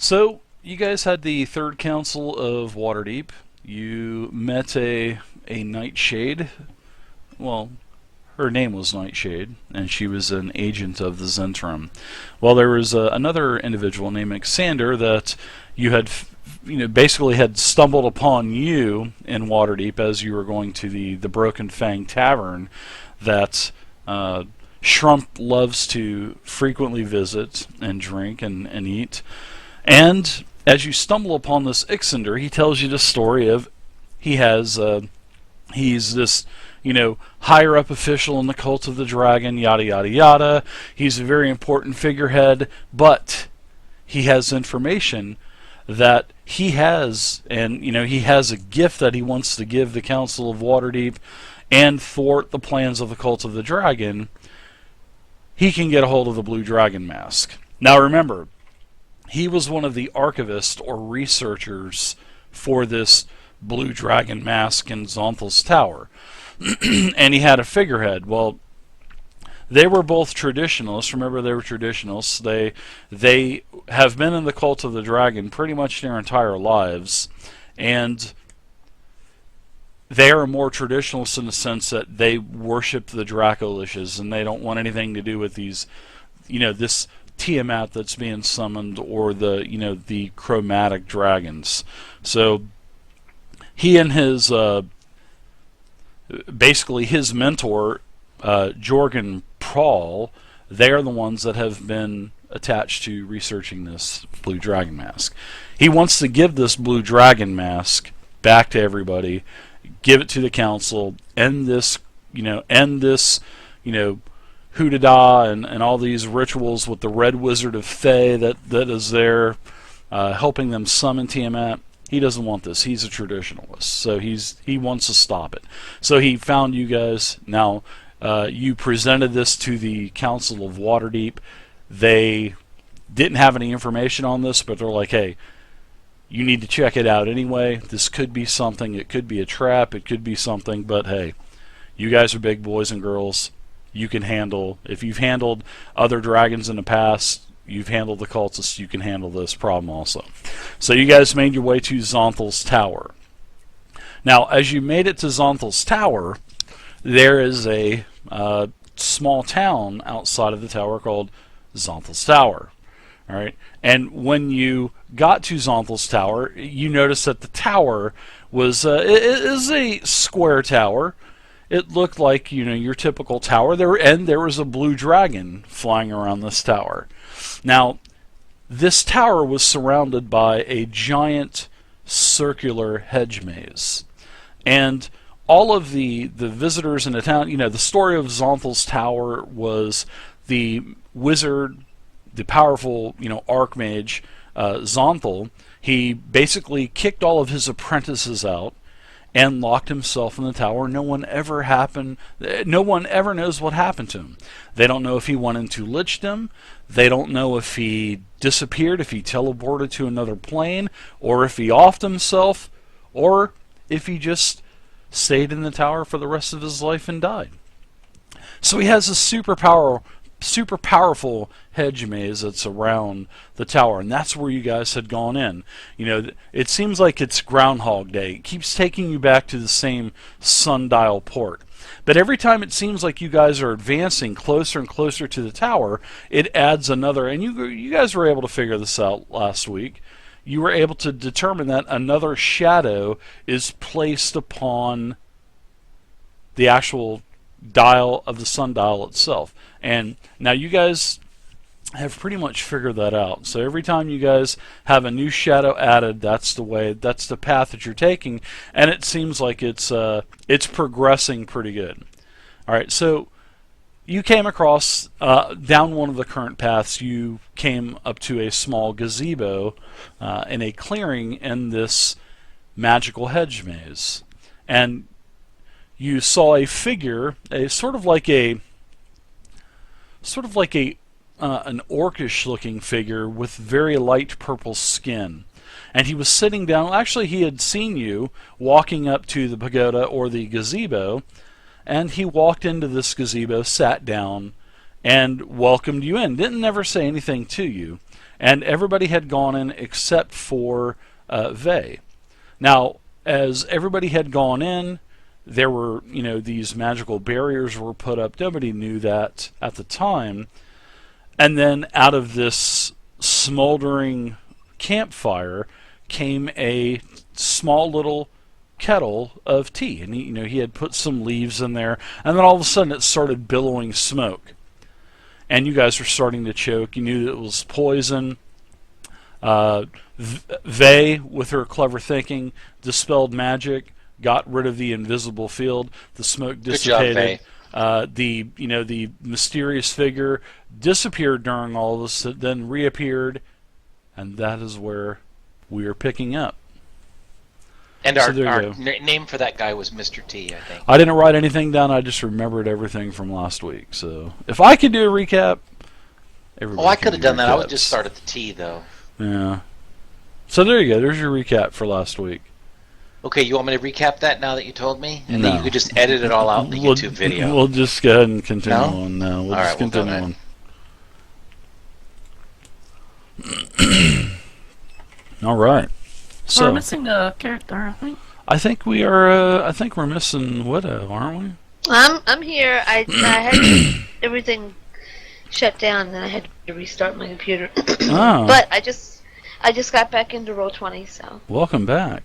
So you guys had the third council of Waterdeep. You met a nightshade. Well, her name was Nightshade, and she was an agent of the Zentrum. Well, there was another individual named Xander that you had, basically had stumbled upon you in Waterdeep as you were going to the Broken Fang Tavern that Shrump loves to frequently visit and drink and eat. And as you stumble upon this Ixander, he tells you the story of he has he's this higher up official in the cult of the dragon, yada yada yada. He's a very important figurehead, but he has information that he has, and he has a gift that he wants to give the Council of Waterdeep and thwart the plans of the cult of the dragon. He can get a hold of the Blue Dragon Mask. Now remember, he was one of the archivists or researchers for this Blue Dragon Mask in Xonthal's Tower. And he had a figurehead. Well, they were both traditionalists. Remember, they were traditionalists. They have been in the cult of the dragon pretty much their entire lives. And they are more traditionalists in the sense that they worship the Dracolishes and they don't want anything to do with these, this Tiamat that's being summoned, or the chromatic dragons. So he and his basically his mentor Jorgen Prawl, they are the ones that have been attached to researching this Blue Dragon Mask. He wants to give this Blue Dragon Mask back to everybody, give it to the council, end this Hoodada and all these rituals with the Red Wizard of Thay that is there helping them summon Tiamat. He doesn't want this. He's a traditionalist, so he wants to stop it. So he found you guys. Now you presented this to the Council of Waterdeep. They didn't have any information on this, but they're like, hey, you need to check it out anyway. This could be something. It could be a trap. It could be something. But hey, you guys are big boys and girls. You can handle, if you've handled other dragons in the past, you've handled the cultists, you can handle this problem also. So you guys made your way to Xonthal's Tower. Now, as you made it to Xonthal's Tower, there is a small town outside of the tower called Xonthal's Tower. All right, and when you got to Xonthal's Tower, you noticed that the tower was it is a square tower. It looked like your typical tower. There was a blue dragon flying around this tower. Now, this tower was surrounded by a giant circular hedge maze, and all of the visitors in the town. The story of Xonthal's Tower was the wizard, the powerful archmage Xonthal. He basically kicked all of his apprentices out and locked himself in the tower. No one ever knows what happened to him. They don't know if he went into lichdom. They don't know if he disappeared, if he teleported to another plane, or if he offed himself, or if he just stayed in the tower for the rest of his life and died. So he has a super powerful hedge maze that's around the tower, and that's where you guys had gone in. It seems like it's Groundhog Day. It keeps taking you back to the same sundial port. But every time it seems like you guys are advancing closer and closer to the tower, it adds another, and you guys were able to figure this out last week. You were able to determine that another shadow is placed upon the actual dial of the sundial itself. And now you guys have pretty much figured that out. So every time you guys have a new shadow added, that's the path that you're taking, and it seems like it's progressing pretty good. All right, so you came across down one of the current paths. You came up to a small gazebo in a clearing in this magical hedge maze, and you saw a figure, sort of like an orcish looking figure with very light purple skin. And he was sitting down. Actually, he had seen you walking up to the pagoda or the gazebo, and he walked into this gazebo, sat down, and welcomed you in. Didn't never say anything to you. and everybody had gone in except for Vey. Now, as everybody had gone in, there were, these magical barriers were put up. Nobody knew that at the time. And then out of this smoldering campfire came a small little kettle of tea, and he had put some leaves in there, and then all of a sudden it started billowing smoke, and you guys were starting to choke. You knew that it was poison. Vey, with her clever thinking, dispelled magic, got rid of the invisible field. The smoke dissipated. Good job, Vey. The mysterious figure disappeared during all of this, then reappeared, and that is where we are picking up. And our name for that guy was Mr. T, I think. I didn't write anything down. I just remembered everything from last week. So if I could do a recap, everybody. I could have done that. I would recaps. just start at the T, though. Yeah. So there you go. There's your recap for last week. Okay, you want me to recap that now that you told me? And No. then you could just edit it all out in the YouTube video. We'll just go ahead and continue No? on now. We'll All just right, we'll continue do on. All right. So we're missing a character, I think. I think we are. I think we're missing Widow, aren't we? I'm here. I had everything shut down, and then I had to restart my computer. Oh. But I just got back into Roll20, so. Welcome back.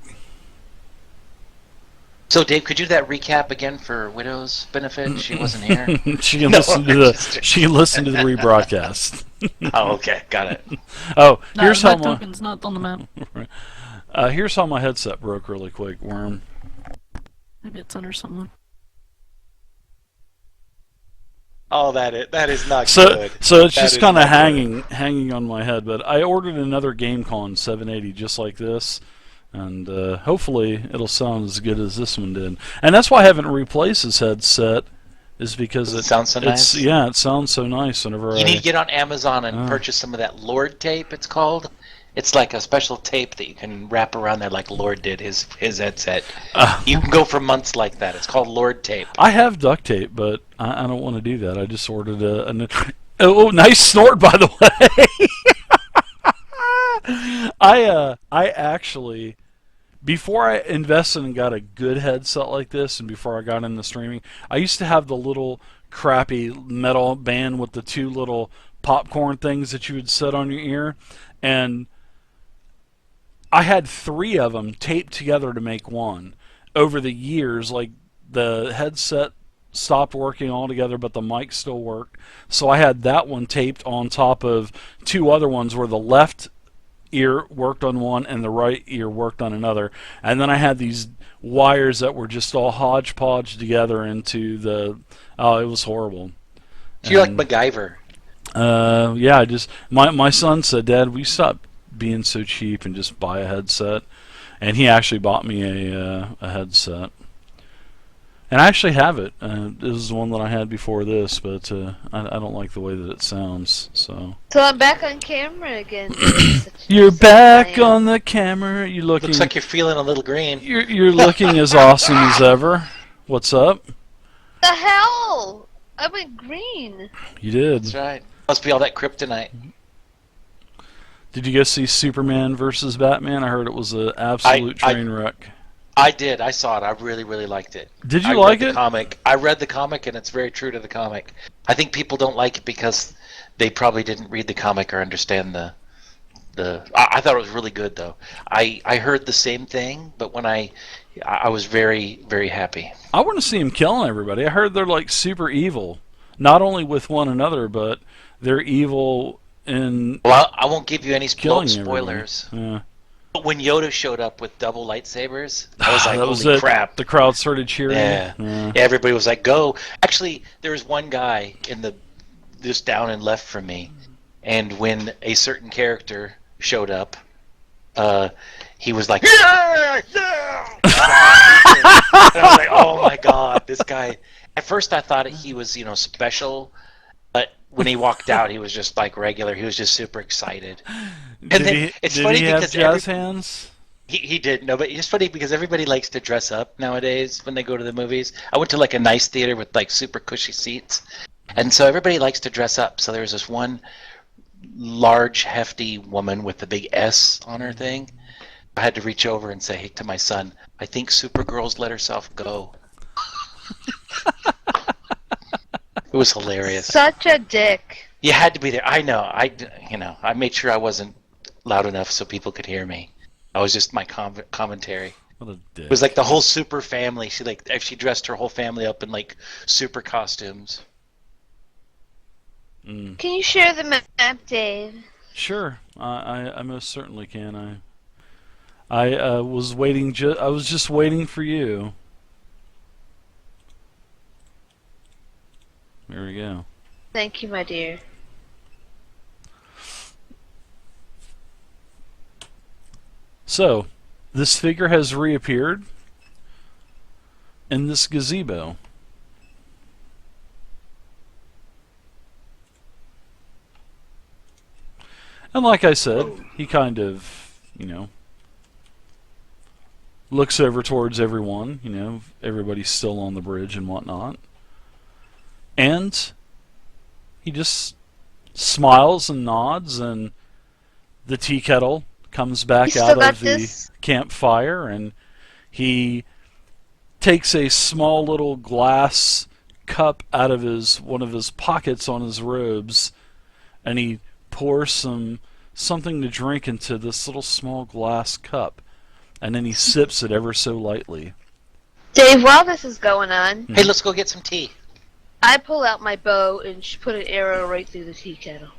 So, Dave, could you do that recap again for Widow's benefit? She wasn't here. She can listen to the rebroadcast. Oh, okay, got it. Oh, No, here's my how my token's not on the map. here's how my headset broke really quick, Worm. Maybe it's under someone. Oh, that is not So good. so it's That just is kind of not hanging on my head. But I ordered another GameCon 780 just like this, and hopefully it'll sound as good as this one did. And that's why I haven't replaced this headset, is because Does it sound so nice? Yeah, it sounds so nice whenever You need to get on Amazon and Oh. purchase some of that Lord tape, it's called. It's like a special tape that you can wrap around there like Lord did his headset. You can go for months like that. It's called Lord tape. I have duct tape, but I don't want to do that. I just ordered oh, nice snort, by the way. I actually, before I invested and got a good headset like this, and before I got into streaming, I used to have the little crappy metal band with the two little popcorn things that you would set on your ear, and I had 3 of them taped together to make one. Over the years, like, the headset stopped working altogether, but the mic still worked. So I had that one taped on top of 2 other ones where the left ear worked on one and the right ear worked on another. And then I had these wires that were just all hodgepodge together into the... Oh, it was horrible. So you're like MacGyver. Yeah, my son said, "Dad, we stop being so cheap and just buy a headset," and he actually bought me a headset, and I actually have it. This is the one that I had before this, but I don't like the way that it sounds. So I'm back on camera again. you're back on the camera. You're looking. Looks like you're feeling a little green. You're looking as awesome as ever. What's up? The hell! I went green. You did. That's right. Must be all that kryptonite. Did you go see Superman versus Batman? I heard it was an absolute train wreck. I did. I saw it. I really, really liked it. Did you like it? I read the comic, and it's very true to the comic. I think people don't like it because they probably didn't read the comic or understand the. I thought it was really good, though. I heard the same thing, but when I was very, very happy. I want to see him killing everybody. I heard they're like super evil, not only with one another, but they're evil in. Well, I won't give you any killing spoilers. Yeah. But when Yoda showed up with double lightsabers, I was like, that was holy it. crap. The crowd started cheering. Yeah, everybody was like, go. Actually, there was one guy just down and left from me, and when a certain character showed up, he was like, yeah, yeah! And I was like, oh my god, this guy. At first I thought he was, special, but when he walked out, he was just like regular. He was just super excited. And then it's funny because jazz hands? He did. No, but it's funny because everybody likes to dress up nowadays when they go to the movies. I went to like a nice theater with like super cushy seats, and so everybody likes to dress up. So there was this one large, hefty woman with a big S on her thing. I had to reach over and say to my son, I think Supergirl's let herself go. It was hilarious. Such a dick. You had to be there. I know. I made sure I wasn't loud enough so people could hear me. I was just my commentary. What a dick. It was like the whole super family. She dressed her whole family up in like super costumes. Mm. Can you share the map, Dave? Sure, I most certainly can. I was waiting. I was just waiting for you. There we go. Thank you, my dear. So, this figure has reappeared in this gazebo. And like I said, he kind of, looks over towards everyone, everybody's still on the bridge and whatnot. And he just smiles and nods, and the tea kettle comes back out of the campfire, and he takes a small little glass cup out of one of his pockets on his robes, and he pours something to drink into this little small glass cup, and then he sips it ever so lightly. Dave, while this is going on, Hey, let's go get some tea. I pull out my bow and put an arrow right through the tea kettle.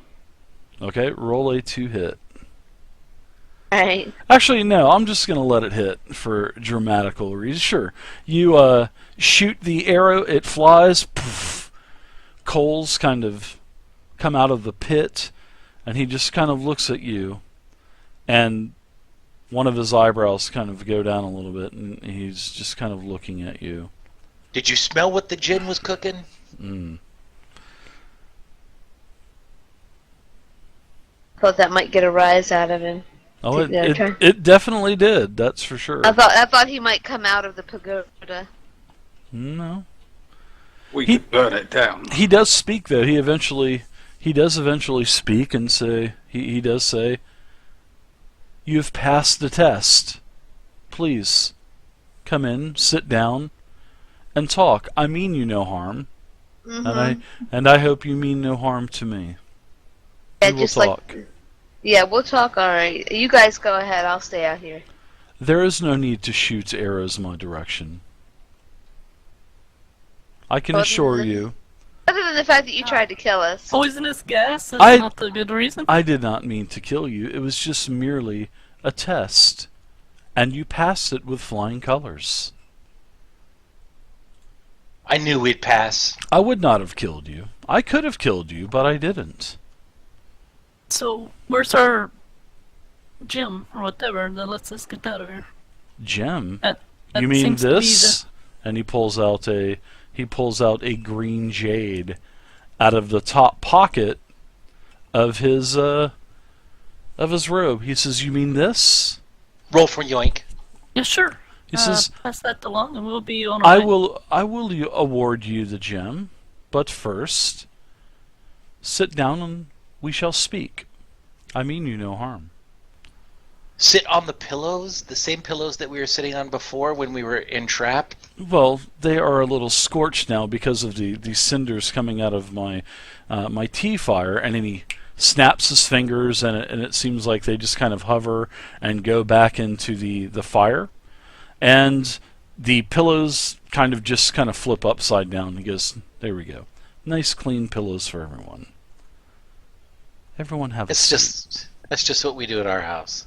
Okay, roll a 2-hit. Alright. Actually, no, I'm just going to let it hit for dramatical reasons. Sure. You shoot the arrow, it flies, poof, coals kind of come out of the pit, and he just kind of looks at you, and one of his eyebrows kind of go down a little bit, and he's just kind of looking at you. Did you smell what the gin was cooking? Mm. Thought that might get a rise out of him. Oh, it definitely did, that's for sure. I thought he might come out of the pagoda. No. We could burn it down. He does speak, though. He does eventually speak and say, he does say, "You've passed the test. Please, come in, sit down, and talk. I mean you no harm, and I hope you mean no harm to me. Yeah, We will talk. Yeah, we'll talk, alright. You guys go ahead, I'll stay out here. There is no need to shoot arrows my direction. I can assure you, Other than the fact that you tried to kill us. Poisonous gas is I- not a good reason. I did not mean to kill you. It was just merely a test, and you passed it with flying colors. I knew we'd pass. I would not have killed you. I could have killed you, but I didn't. So, where's our gym or whatever that lets us get out of here? Gem? That You mean seems to be this? And he pulls out a green jade out of the top pocket of his robe. He says, "You mean this?" Roll for yoink. Yeah, sure. He says, Pass that along and we'll be on our way. I will award you the gem, but first, sit down and we shall speak. I mean you no harm." Sit on the pillows, the same pillows that we were sitting on before when we were in trap. Well, they are a little scorched now because of the cinders coming out of my tea fire, and then he snaps his fingers, and it seems like they just kind of hover and go back into the fire, and the pillows kind of flip upside down. He goes, "There we go, nice clean pillows for everyone. Everyone have a seat." That's just what we do at our house.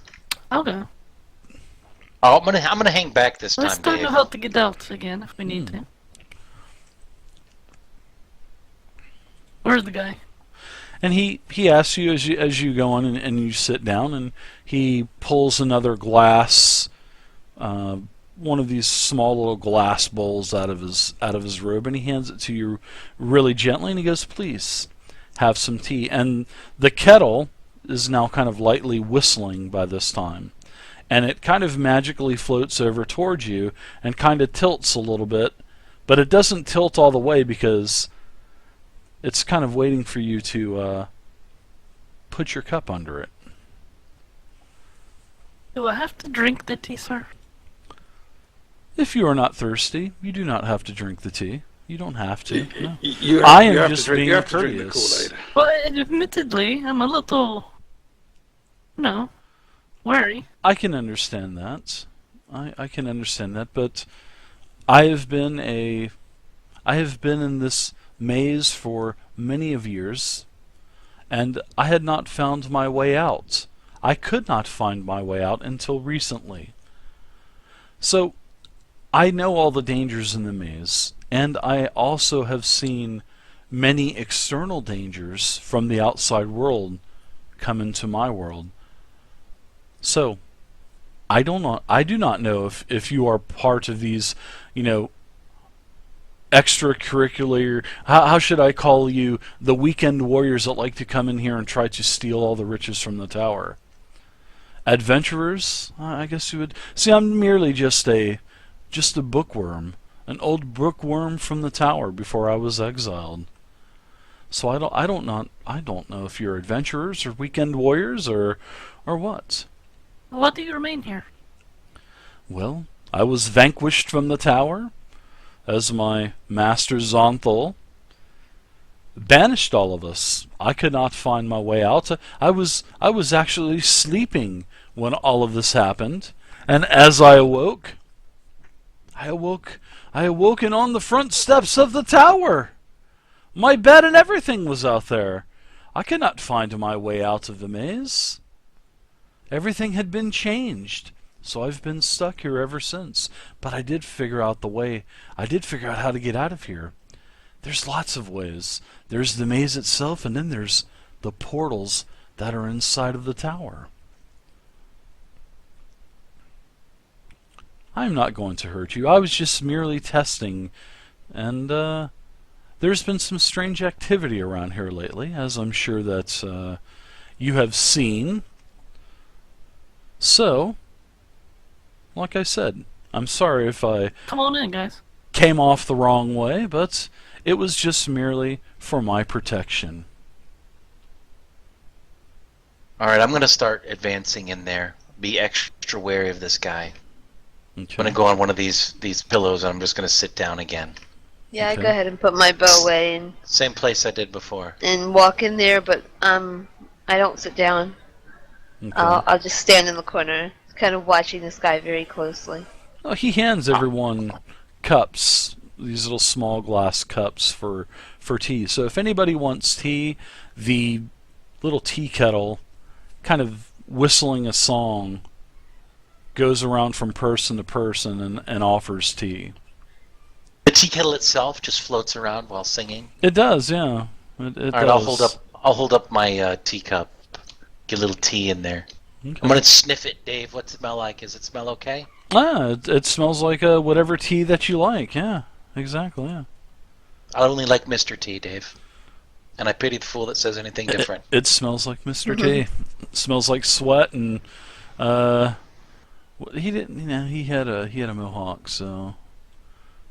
Okay. Oh, I'm gonna hang back this Let's time, talk Dave. about how to get out again if we need to. Where's the guy? And he asks you as you go on and you sit down, and he pulls another glass, one of these small little glass bowls out of his robe, and he hands it to you really gently, and he goes, "Please have some tea." And the kettle is now kind of lightly whistling by this time, and it kind of magically floats over towards you and kind of tilts a little bit, but it doesn't tilt all the way because it's kind of waiting for you to put your cup under it. Do I have to drink the tea, sir? If you are not thirsty, you do not have to drink the tea. You don't have to. No. You I have, am you have just to drink, being you have to drink the courteous. Kool-Aid. Well, admittedly, I'm a little, wary. I can understand that. I can understand that, but I have been in this maze for many of years, and I had not found my way out. I could not find my way out until recently. So, I know all the dangers in the maze, and I also have seen many external dangers from the outside world come into my world. So, I do not know if you are part of these, extracurricular, how should I call you, the weekend warriors that like to come in here and try to steal all the riches from the tower. Adventurers, I guess you would. See, I'm merely just a bookworm, an old bookworm from the tower before I was exiled. So I don't know if you're adventurers or weekend warriors or what. Why do you remain here? Well, I was vanquished from the tower, as my master Xonthal banished all of us. I could not find my way out. I was actually sleeping when all of this happened, and as I awoke and on the front steps of the tower. My bed and everything was out there. I could not find my way out of the maze. Everything had been changed. So I've been stuck here ever since. But I did figure out the way. I did figure out how to get out of here. There's lots of ways. There's the maze itself, and then there's the portals that are inside of the tower. I'm not going to hurt you. I was just merely testing. And there's been some strange activity around here lately, as I'm sure that you have seen. So, like I said, I'm sorry if I Come on in, guys. came off the wrong way, but it was just merely for my protection. Alright, I'm going to start advancing in there. Be extra wary of this guy. Okay. I'm going to go on one of these pillows and I'm just going to sit down again. Yeah, Okay. I go ahead and put my bow away Same place I did before. and walk in there, but I don't sit down. Okay. I'll just stand in the corner, kind of watching this guy very closely. Oh, he hands everyone cups, these little small glass cups for tea. So if anybody wants tea, the little tea kettle, kind of whistling a song, goes around from person to person and offers tea. The tea kettle itself just floats around while singing. It does, yeah. It Alright, does. I'll hold up my teacup. Get a little tea in there. Okay. I'm going to sniff it, Dave. What's it smell like? Does it smell okay? It smells like whatever tea that you like. Yeah, exactly. Yeah. I only like Mr. T, Dave. And I pity the fool that says anything different. It smells like Mr. T. It smells like sweat and he didn't. He had a mohawk, so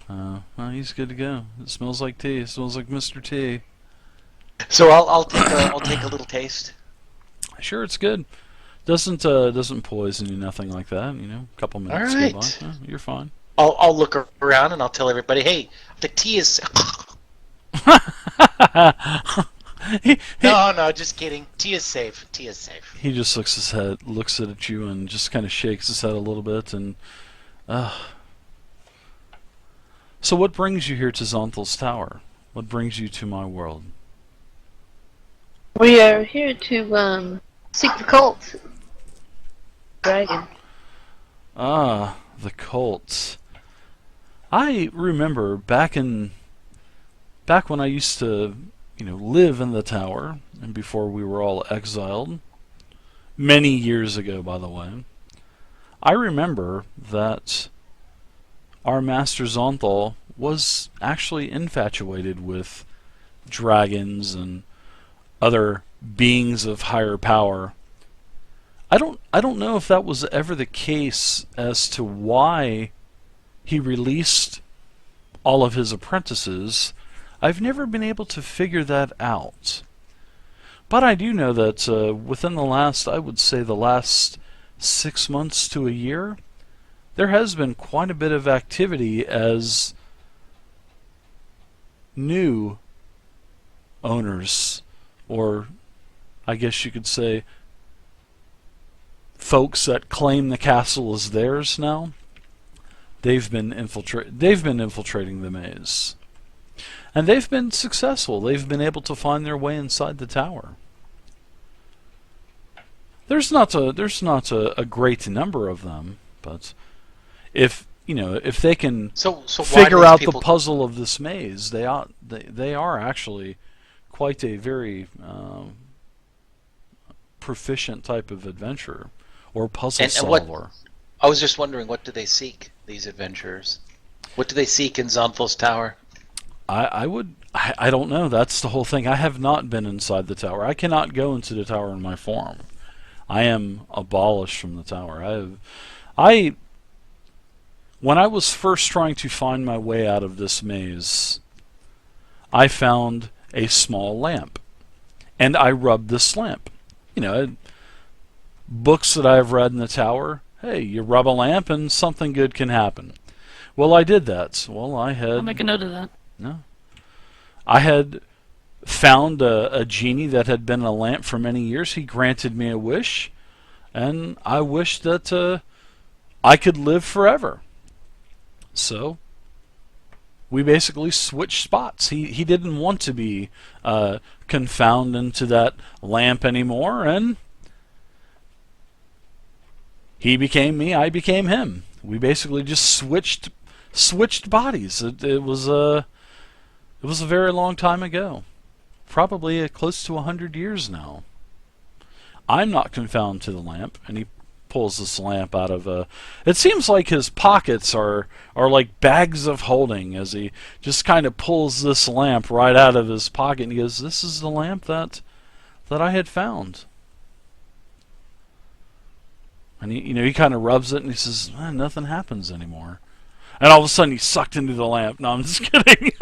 well, he's good to go. It smells like tea. It smells like Mr. T. So I'll take a little taste. Sure, it's good. Doesn't poison you, nothing like that. A couple minutes go by. Alright. You're fine. I'll look around and I'll tell everybody, hey, the tea is. No, just kidding. Tea is safe. Tea is safe. He just looks at you, and just kind of shakes his head a little bit, and. So what brings you here to Xonthal's Tower? What brings you to my world? We are here to seek the cult. Dragon. Ah, the cult. I remember back when I used to, live in the tower, and before we were all exiled, many years ago, by the way. I remember that our master Xonthal was actually infatuated with dragons and other beings of higher power. I don't know if that was ever the case as to why he released all of his apprentices. I've never been able to figure that out. But I do know that within the last, I would say the last 6 months to a year, there has been quite a bit of activity as new owners, or I guess you could say folks that claim the castle as theirs now, they've been infiltrating the maze. And they've been successful. They've been able to find their way inside the tower. There's not a great number of them, but if they can So why do figure these out the people- puzzle of this maze, they are actually quite a very proficient type of adventurer or puzzle And solver. I was just wondering, what do they seek, these adventurers? What do they seek in Xonthal's tower? I don't know. That's the whole thing. I have not been inside the tower. I cannot go into the tower in my form. I am abolished from the tower. When I was first trying to find my way out of this maze, I found a small lamp, and I rubbed this lamp. Books that I've read in the tower, hey, you rub a lamp and something good can happen. Well, I did that. Well, I'll make a note of that. No. I had found a genie that had been a lamp for many years. He granted me a wish, and I wished that I could live forever. So we basically switched spots. He didn't want to be confounded into that lamp anymore, and he became me. I became him. We basically just switched bodies. It was a very long time ago, probably close to 100 years now. I'm not confounded to the lamp, and he pulls this lamp out of a... It seems like his pockets are like bags of holding, as he just kind of pulls this lamp right out of his pocket, and he goes, "This is the lamp that I had found." And he kind of rubs it, and he says, "Nothing happens anymore." And all of a sudden, he's sucked into the lamp. No, I'm just kidding.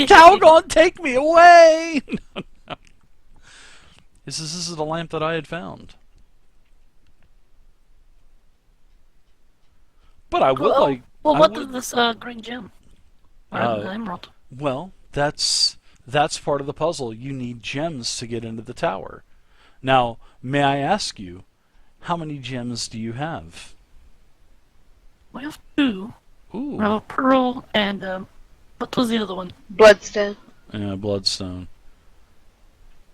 Calgon, take me away! No. He says, "This is the lamp that I had found." But I would like... Well, I what would- is this green gem? Or emerald? Well, that's part of the puzzle. You need gems to get into the tower. Now, may I ask you, how many gems do you have? We have two. Ooh, We have a pearl and what was the other one? Bloodstone. bloodstone.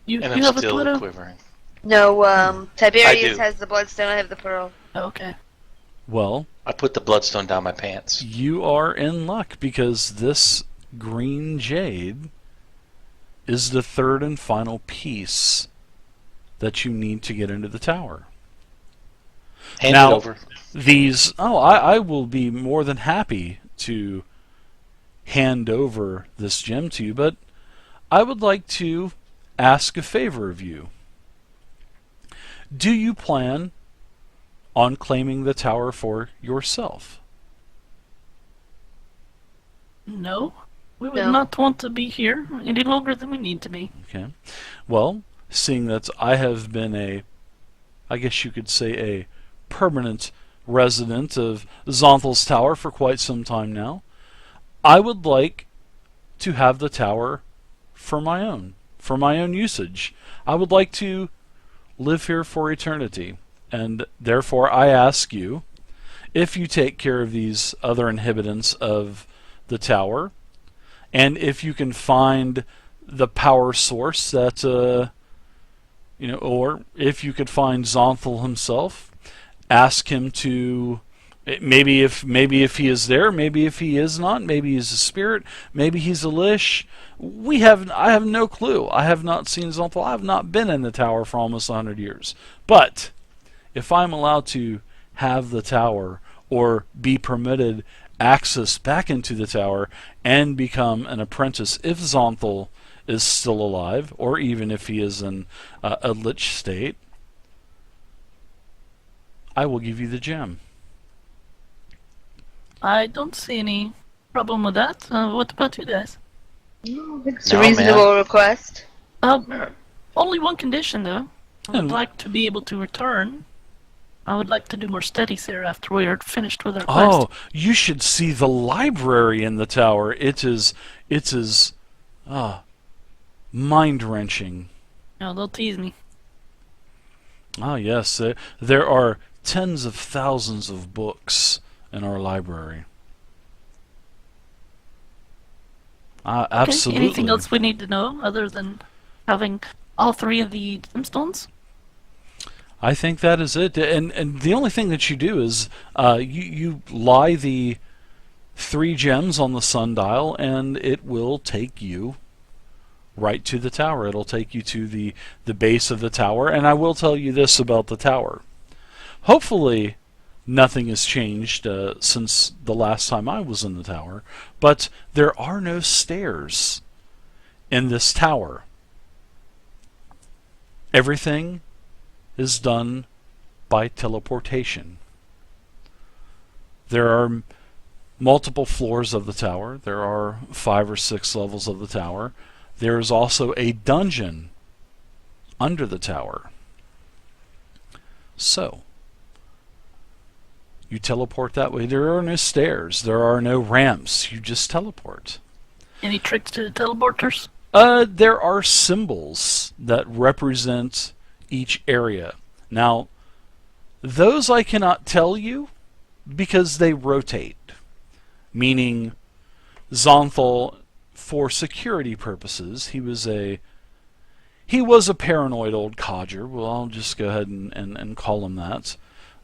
You And I'm have a still Twitter? quivering. No, Tiberius do. has the bloodstone. I have the pearl. Okay. Well, I put the bloodstone down my pants. you are in luck, because this green jade is the third and final piece that you need to get into the tower. Hand Now- it over. I will be more than happy to hand over this gem to you, but I would like to ask a favor of you. Do you plan on claiming the tower for yourself? No. We would No. not want to be here any longer than we need to be. Okay. Well, seeing that I have been I guess you could say a permanent resident of Xonthal's tower for quite some time now, I would like to have the tower for my own usage. I would like to live here for eternity, and therefore I ask you, if you take care of these other inhabitants of the tower, and if you can find the power source that or if you could find Xonthal himself, ask him to, maybe if he is there, maybe if he is not, maybe he's a spirit, maybe he's a Lish. I have no clue. I have not seen Xonthal. I have not been in the tower for almost 100 years. But if I'm allowed to have the tower, or be permitted access back into the tower and become an apprentice, if Xonthal is still alive, or even if he is in a Lich state, I will give you the gem. I don't see any problem with that. What about you guys? It's No, a reasonable request. Only one condition, though. I would And- like to be able to return. I would like to do more studies there after we are finished with our quest. Oh, you should see the library in the tower. It is mind-wrenching. No, they'll tease me. Ah, yes, there are tens of thousands of books in our library. Okay, Absolutely. anything else we need to know other than having all 3 of the gemstones? I think that is it. And the only thing that you do is you lie the 3 gems on the sundial, and it will take you right to the tower. It'll take you to the base of the tower. And I will tell you this about the tower. Hopefully, nothing has changed since the last time I was in the tower, but there are no stairs in this tower. Everything is done by teleportation. There are multiple floors of the tower. There are 5 or 6 levels of the tower. There is also a dungeon under the tower. So, you teleport that way. There are no stairs. There are no ramps. You just teleport. Any tricks to the teleporters? There are symbols that represent each area. Now, those I cannot tell you because they rotate. Meaning, Xonthal, for security purposes, he was a paranoid old codger. Well, I'll just go ahead and call him that.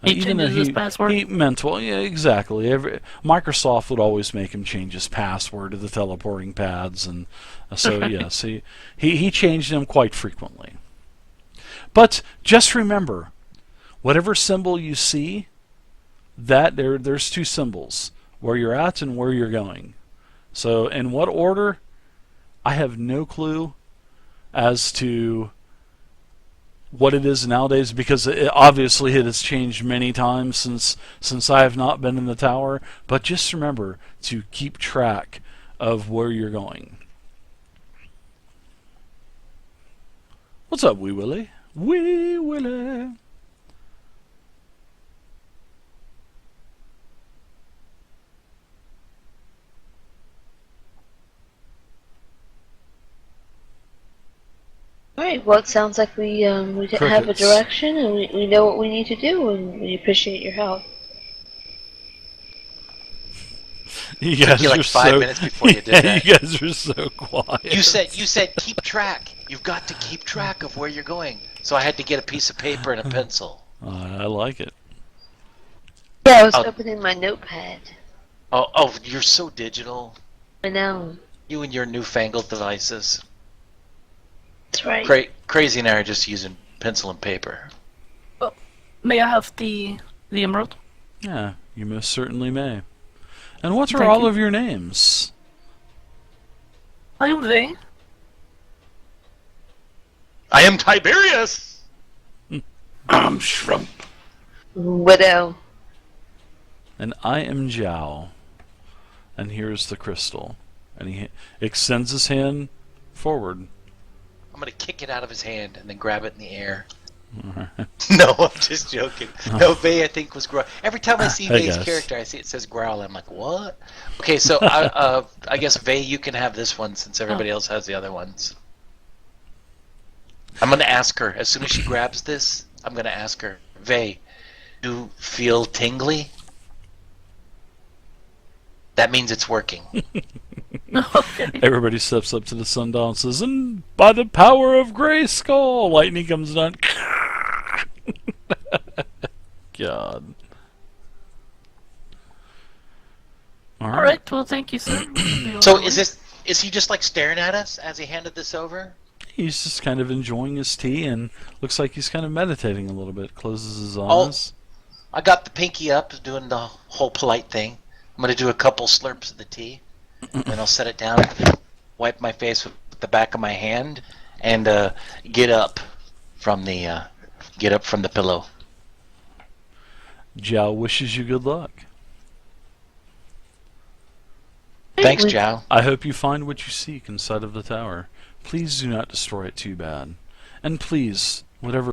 He changes his password? Yeah, exactly. Microsoft would always make him change his password to the teleporting pads, and so yes, he changed them quite frequently. But just remember, whatever symbol you see, there's 2 symbols: where you're at and where you're going. So, in what order, I have no clue as to what it is nowadays, because obviously it has changed many times since I have not been in the tower. But just remember to keep track of where you're going. What's up, Wee Willie? Wee Willie. Alright, well, it sounds like we have a Crickets. direction and we know what we need to do, and we appreciate your help. You guys you like are 5 minutes before you did that. You guys are so quiet. You said keep track. You've got to keep track of where you're going. So I had to get a piece of paper and a pencil. I like it. Yeah, I was Oh. opening my notepad. Oh, you're so digital. I know. You and your newfangled devices. That's right. Crazy and I are just using pencil and paper. May I have the emerald? Yeah, you most certainly may. And what are Thank all you. of your names? I am they. I am Tiberius! I'm Shrump. Widow. And I am Zhao. And here's the crystal. And he extends his hand forward. I'm gonna kick it out of his hand and then grab it in the air. No, I'm just joking. No, Vay, I think, was growl. Every time I see Hey, Vay's guys. character, I see it says growl. I'm like, what? Okay, so I guess Vay, you can have this one since everybody else has the other ones. I'm gonna ask her as soon as she grabs this. I'm gonna ask her, Vay, do you feel tingly? That means it's working. Okay. Everybody steps up to the sundial and says, and by the power of Grayskull, lightning comes down. God. Alright, well, thank you, sir. So is he just like staring at us as he handed this over? He's just kind of enjoying his tea and looks like he's kind of meditating a little bit. Closes his Oh. eyes. I got the pinky up, doing the whole polite thing. I'm gonna do a couple slurps of the tea, and then I'll set it down, wipe my face with the back of my hand, and get up from the pillow. Zhao wishes you good luck. Thanks, We- Jow. I hope you find what you seek inside of the tower. Please do not destroy it too bad. And please, whatever